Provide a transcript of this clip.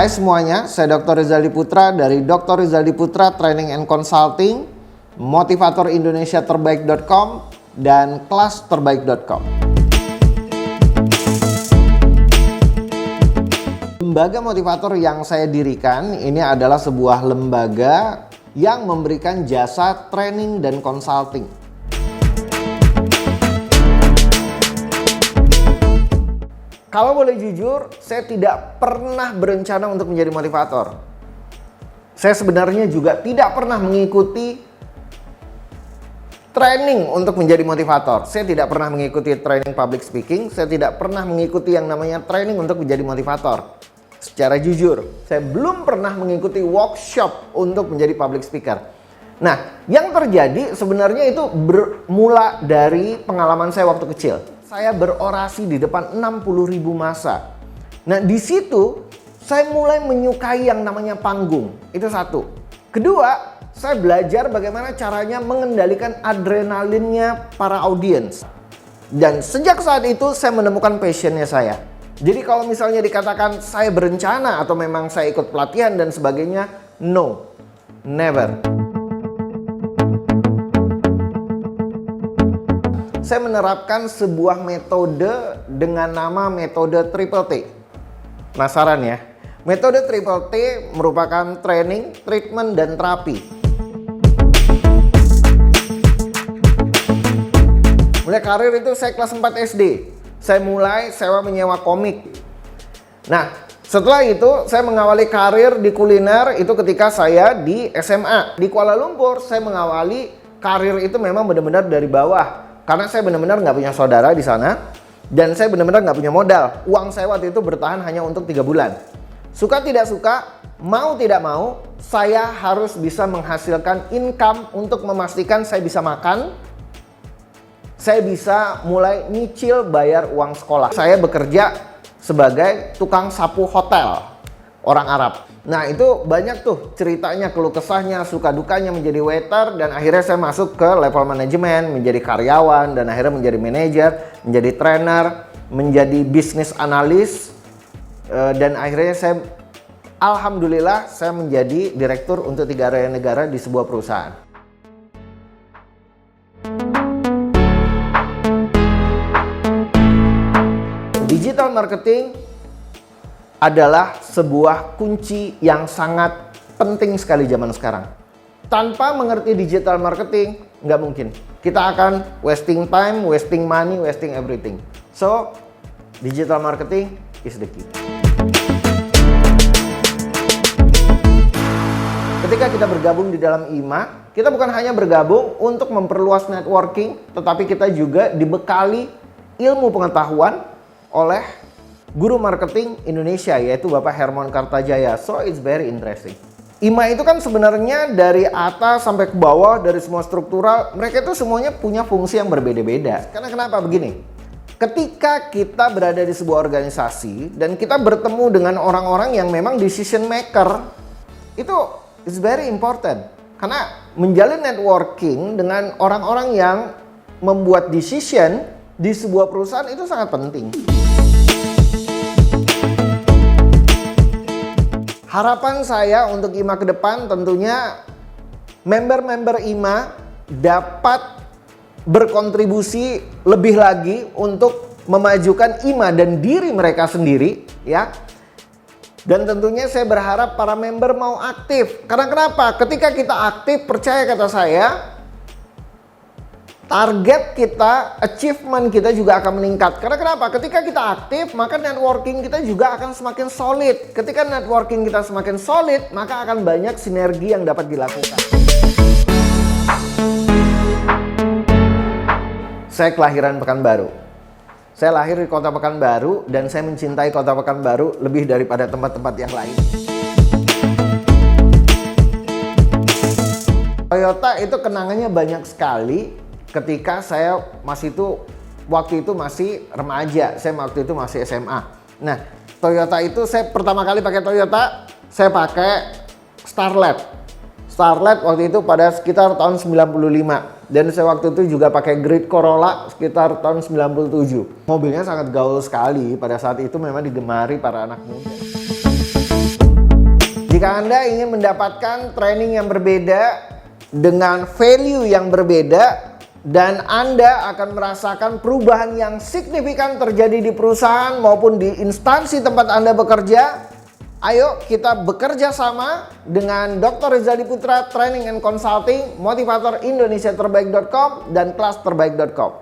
Hai semuanya, saya Dr. Rizaldi Putra dari Dr. Rizaldi Putra Training and Consulting, motivatorindonesiaterbaik.com, dan kelas-terbaik.com. Lembaga motivator yang saya dirikan ini adalah sebuah lembaga yang memberikan jasa training dan consulting. Kalau boleh jujur, saya tidak pernah berencana untuk menjadi motivator. Saya sebenarnya juga tidak pernah mengikuti training untuk menjadi motivator. Saya tidak pernah mengikuti training public speaking. Saya tidak pernah mengikuti yang namanya training untuk menjadi motivator. Secara jujur, saya belum pernah mengikuti workshop untuk menjadi public speaker. Nah, yang terjadi sebenarnya itu bermula dari pengalaman saya waktu kecil. Saya berorasi di depan 60.000 massa. Nah, di situ saya mulai menyukai yang namanya panggung. Itu satu. Kedua, saya belajar bagaimana caranya mengendalikan adrenalinnya para audiens. Dan sejak saat itu saya menemukan passionnya saya. Jadi kalau misalnya dikatakan saya berencana atau memang saya ikut pelatihan dan sebagainya, no, never. Saya menerapkan sebuah metode dengan nama metode Triple T. Penasaran ya? Metode Triple T merupakan training, treatment, dan terapi. Mulai karir itu saya kelas 4 SD. Saya mulai sewa menyewa komik. Nah, setelah itu saya mengawali karir di kuliner itu ketika saya di SMA. Di Kuala Lumpur saya mengawali karir itu memang benar-benar dari bawah. Karena saya benar-benar nggak punya saudara di sana. Dan saya benar-benar nggak punya modal. Uang saya waktu itu bertahan hanya untuk 3 bulan. Suka tidak suka, mau tidak mau, saya harus bisa menghasilkan income untuk memastikan saya bisa makan. Saya bisa mulai nyicil bayar uang sekolah. Saya bekerja sebagai tukang sapu hotel orang Arab. Nah, itu banyak tuh ceritanya, keluh kesahnya, suka dukanya menjadi waiter, dan akhirnya saya masuk ke level manajemen, menjadi karyawan, dan akhirnya menjadi manajer, menjadi trainer, menjadi bisnis analis, dan akhirnya saya alhamdulillah saya menjadi direktur untuk 3 area negara di sebuah perusahaan. Digital marketing adalah sebuah kunci yang sangat penting sekali zaman sekarang. Tanpa mengerti digital marketing, nggak mungkin. Kita akan wasting time, wasting money, wasting everything. So, digital marketing is the key. Ketika kita bergabung di dalam IMA, kita bukan hanya bergabung untuk memperluas networking, tetapi kita juga dibekali ilmu pengetahuan oleh guru marketing Indonesia, yaitu Bapak Hermon Kartajaya. So it's very interesting. IMA itu kan sebenarnya dari atas sampai ke bawah, dari semua struktural, mereka itu semuanya punya fungsi yang berbeda-beda. Karena kenapa begini? Ketika kita berada di sebuah organisasi dan kita bertemu dengan orang-orang yang memang decision maker, itu is very important. Karena menjalin networking dengan orang-orang yang membuat decision di sebuah perusahaan itu sangat penting. Harapan saya untuk IMA ke depan tentunya member-member IMA dapat berkontribusi lebih lagi untuk memajukan IMA dan diri mereka sendiri, ya. Dan tentunya saya berharap para member mau aktif. Karena kenapa? Ketika kita aktif, percaya kata saya, target kita, achievement kita juga akan meningkat. Karena kenapa? Ketika kita aktif, maka networking kita juga akan semakin solid. Ketika networking kita semakin solid, maka akan banyak sinergi yang dapat dilakukan. Saya kelahiran Pekanbaru. Saya lahir di kota Pekanbaru dan saya mencintai kota Pekanbaru lebih daripada tempat-tempat yang lain. Toyota itu kenangannya banyak sekali. Ketika saya waktu itu masih remaja, saya waktu itu masih SMA. Nah, Toyota itu saya pertama kali pakai Toyota, saya pakai Starlet. Starlet waktu itu pada sekitar tahun 95. Dan saya waktu itu juga pakai Great Corolla sekitar tahun 97. Mobilnya sangat gaul sekali, pada saat itu memang digemari para anak muda. Jika Anda ingin mendapatkan training yang berbeda dengan value yang berbeda, dan Anda akan merasakan perubahan yang signifikan terjadi di perusahaan maupun di instansi tempat Anda bekerja, ayo kita bekerja sama dengan Dr. Rizaldi Putra Training and Consulting, motivator Indonesia Terbaik.com dan kelas terbaik.com.